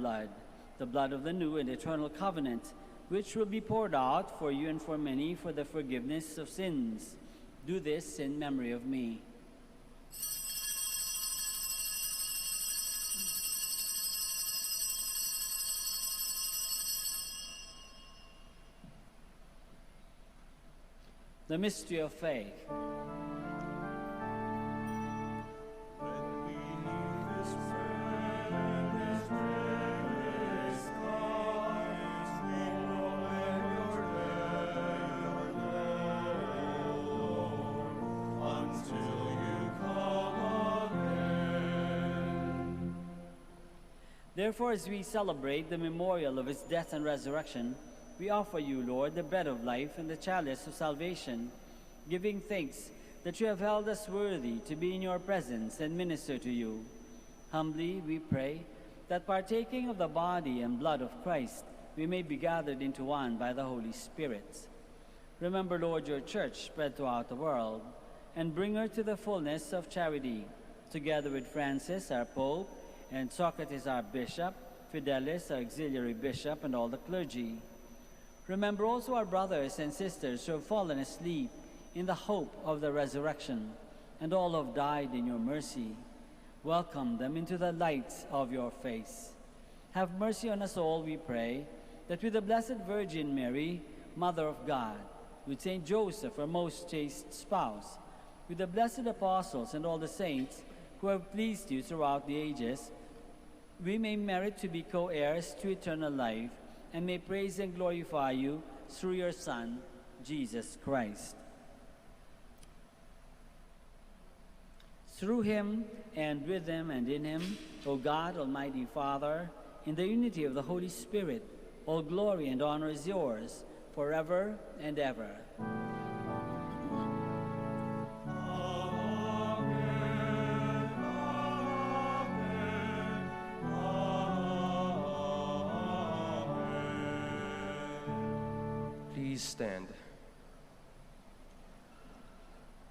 blood, the blood of the new and eternal covenant, which will be poured out for you and for many for the forgiveness of sins. Do this in memory of me. The mystery of faith. Therefore, as we celebrate the memorial of his death and resurrection, we offer you, Lord, the bread of life and the chalice of salvation, giving thanks that you have held us worthy to be in your presence and minister to you. Humbly we pray that partaking of the body and blood of Christ, we may be gathered into one by the Holy Spirit. Remember, Lord, your church spread throughout the world, and bring her to the fullness of charity, together with Francis, our Pope, and Socrates, our Bishop, Fidelis, our Auxiliary Bishop, and all the clergy. Remember also our brothers and sisters who have fallen asleep in the hope of the resurrection, and all who have died in your mercy. Welcome them into the light of your face. Have mercy on us all, we pray, that with the Blessed Virgin Mary, Mother of God, with Saint Joseph, our most chaste spouse, with the blessed apostles and all the saints who have pleased you throughout the ages, we may merit to be co-heirs to eternal life, and may praise and glorify you through your Son, Jesus Christ. Through him, and with him, and in him, O God, Almighty Father, in the unity of the Holy Spirit, all glory and honor is yours, forever and ever. Please stand.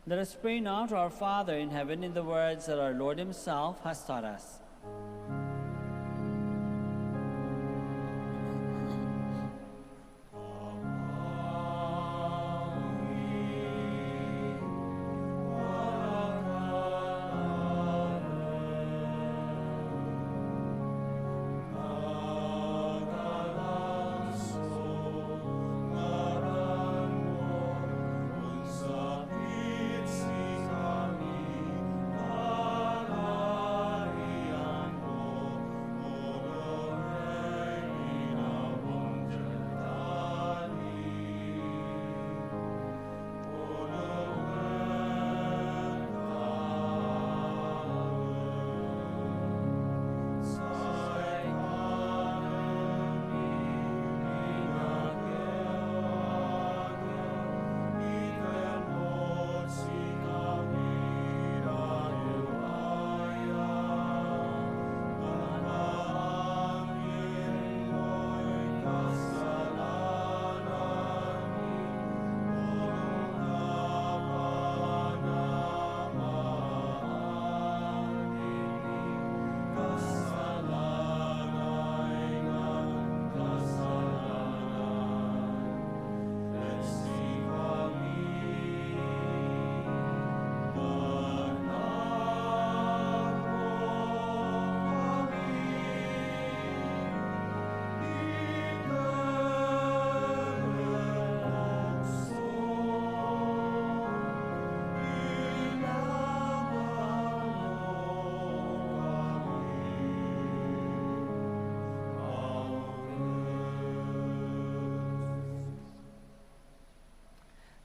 Let us pray now to our Father in heaven in the words that our Lord himself has taught us.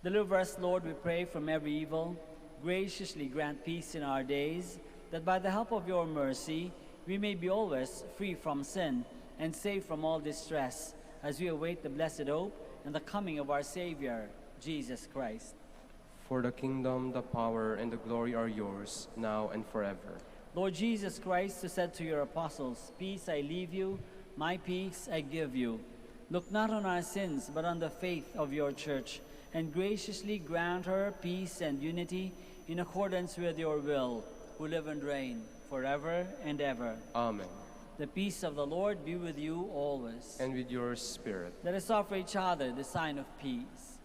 Deliver us, Lord, we pray, from every evil. Graciously grant peace in our days, that by the help of your mercy we may be always free from sin and safe from all distress, as we await the blessed hope and the coming of our Savior, Jesus Christ. For the kingdom, the power, and the glory are yours, now and forever. Lord Jesus Christ, who said to your apostles, "Peace I leave you, my peace I give you," look not on our sins, but on the faith of your church, and graciously grant her peace and unity in accordance with your will, who live and reign forever and ever. Amen. The peace of the Lord be with you always. And with your spirit. Let us offer each other the sign of peace.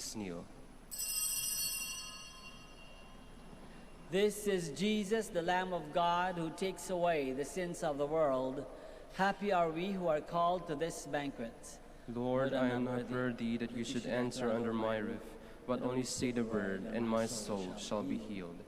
Please kneel. This is Jesus, the Lamb of God, who takes away the sins of the world. Happy are we who are called to this banquet. Lord, I am not worthy that you should enter under my roof, but only say the word, and my soul shall be healed.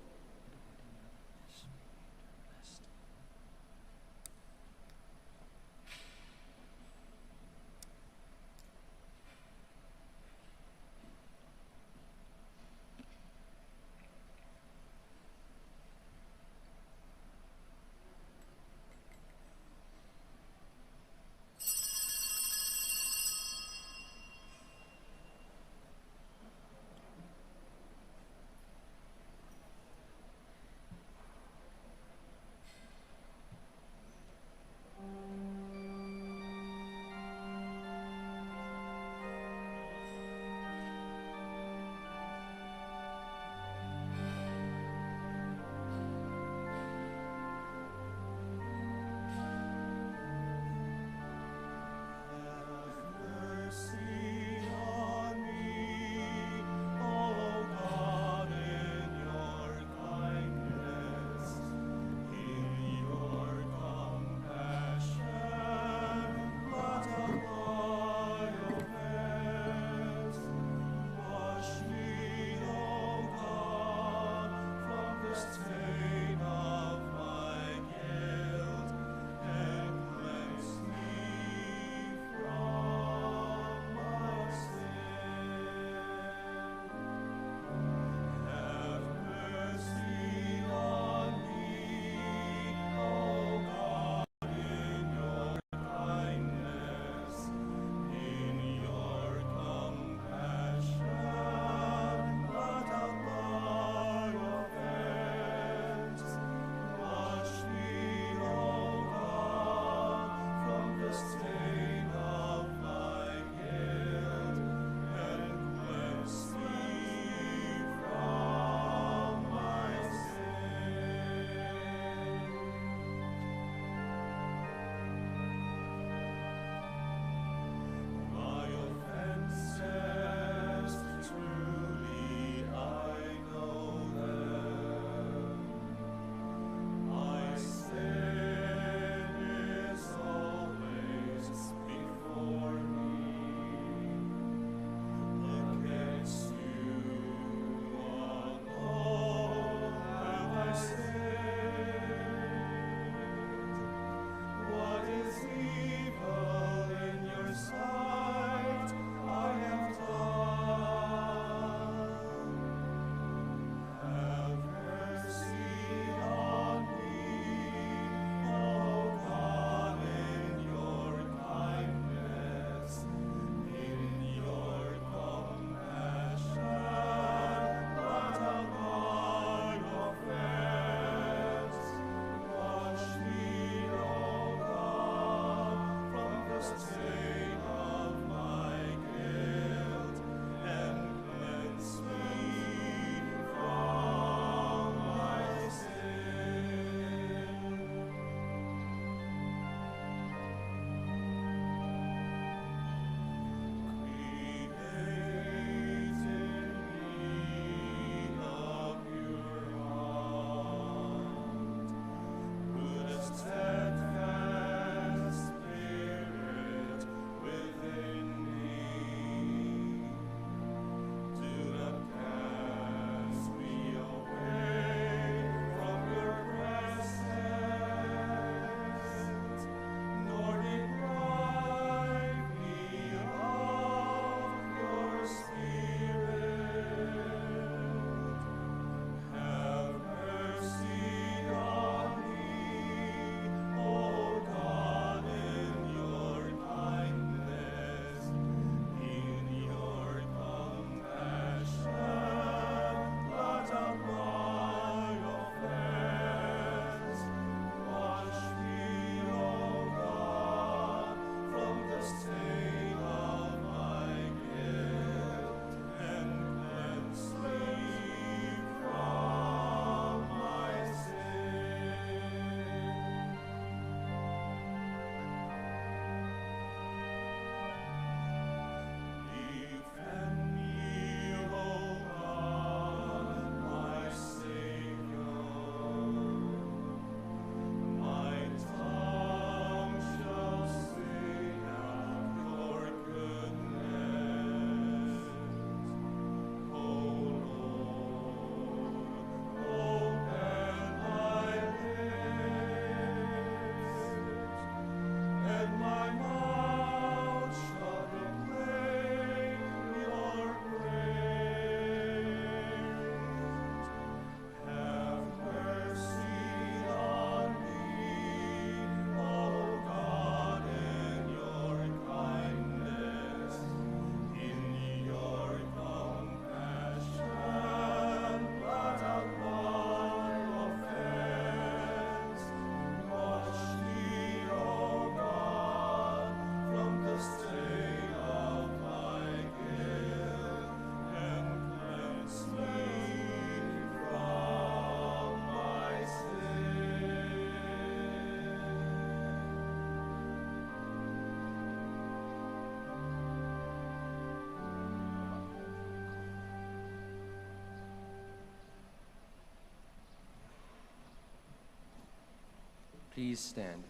Please stand.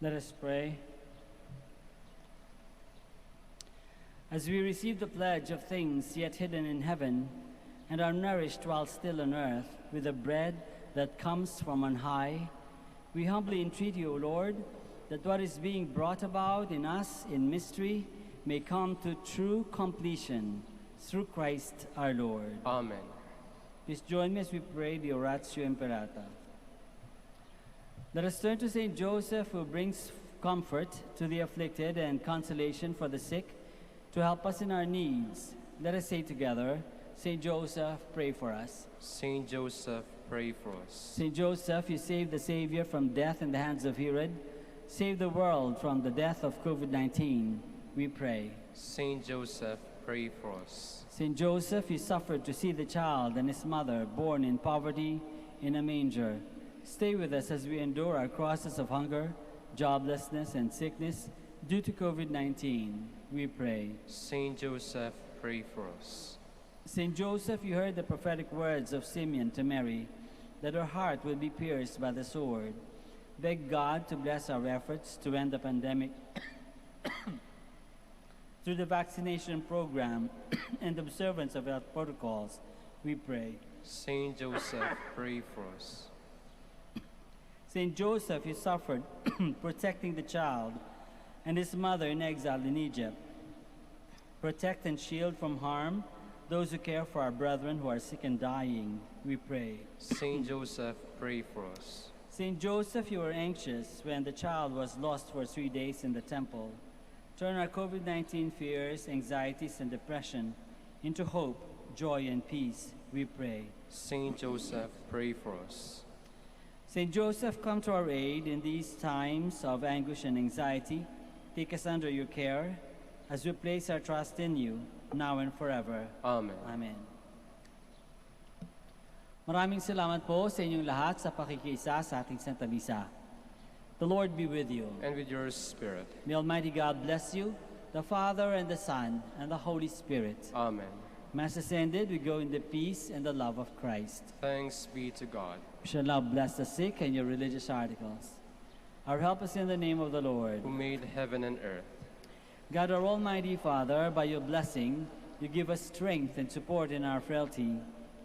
Let us pray. As we receive the pledge of things yet hidden in heaven, and are nourished while still on earth with the bread that comes from on high, we humbly entreat you, O Lord, that what is being brought about in us in mystery may come to true completion through Christ our Lord. Amen. Please join me as we pray the Oratio Imperata. Let us turn to Saint Joseph, who brings comfort to the afflicted and consolation for the sick, to help us in our needs. Let us say together, Saint Joseph, pray for us. Saint Joseph, pray for us. Saint Joseph, you saved the Savior from death in the hands of Herod. Save the world from the death of COVID-19, we pray. Saint Joseph, pray for us. Saint Joseph, you suffered to see the child and his mother born in poverty in a manger. Stay with us as we endure our crosses of hunger, joblessness, and sickness due to COVID-19, we pray. Saint Joseph, pray for us. Saint Joseph, you heard the prophetic words of Simeon to Mary, that her heart will be pierced by the sword. Beg God to bless our efforts to end the pandemic through the vaccination program and observance of health protocols, we pray. Saint Joseph, pray for us. Saint Joseph, you suffered protecting the child and his mother in exile in Egypt. Protect and shield from harm those who care for our brethren who are sick and dying, we pray. Saint Joseph, pray for us. Saint Joseph, you were anxious when the child was lost for 3 days in the temple. Turn our COVID-19 fears, anxieties, and depression into hope, joy, and peace, we pray. Saint Joseph, pray for us. Saint Joseph, come to our aid in these times of anguish and anxiety. Take us under your care as we place our trust in you, now and forever. Amen. Amen. Maraming salamat po sa inyong lahat sa pakikiisa sa ating Santa Misa. The Lord be with you. And with your spirit. May Almighty God bless you, the Father and the Son and the Holy Spirit. Amen. Mass has ended. We go in the peace and the love of Christ. Thanks be to God. We shall now bless the sick and your religious articles. Our help is in the name of the Lord, who made heaven and earth. God, our Almighty Father, by your blessing, you give us strength and support in our frailty.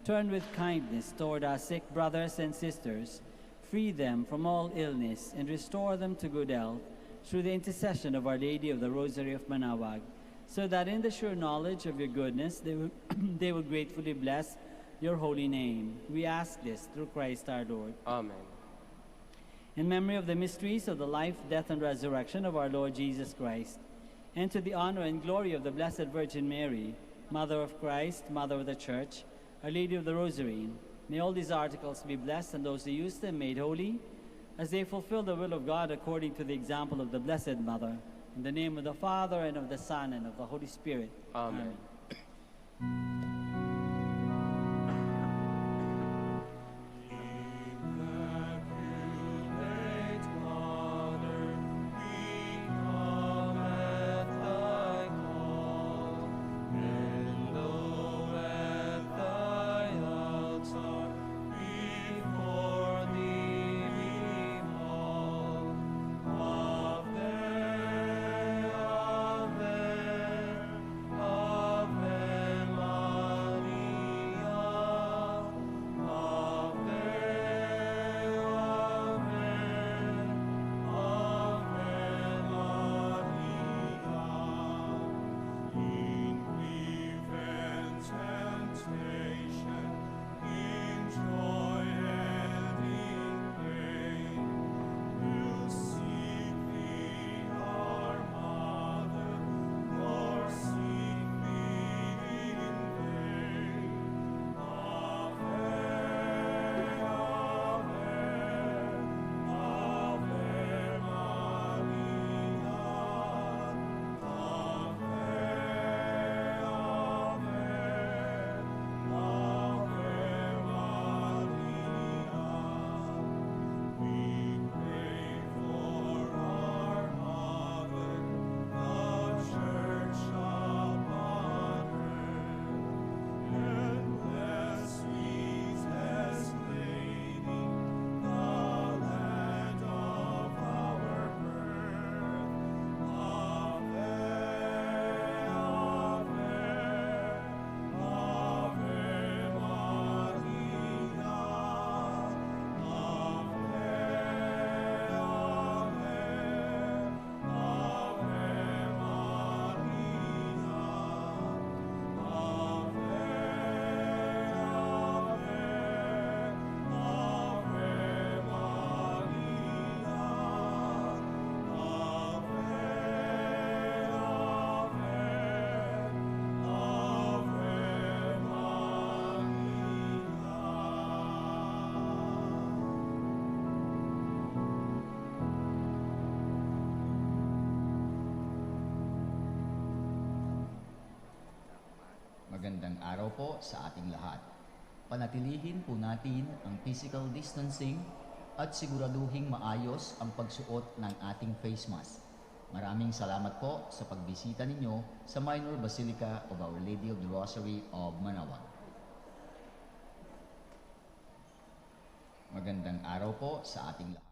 Turn with kindness toward our sick brothers and sisters. Free them from all illness and restore them to good health through the intercession of Our Lady of the Rosary of Manaoag, so that in the sure knowledge of your goodness they will gratefully bless your holy name. We ask this through Christ our Lord. Amen. In memory of the mysteries of the life, death, and resurrection of our Lord Jesus Christ, and to the honor and glory of the Blessed Virgin Mary, Mother of Christ, Mother of the Church, Our Lady of the Rosary, may all these articles be blessed and those who use them made holy, as they fulfill the will of God according to the example of the Blessed Mother. In the name of the Father, and of the Son, and of the Holy Spirit. Amen. araw po sa ating lahat. Panatilihin po natin ang physical distancing at siguraduhing maayos ang pagsuot ng ating face mask. Maraming salamat po sa pagbisita ninyo sa Minor Basilica of Our Lady of the Rosary of Manaoag. Magandang araw po sa ating lahat.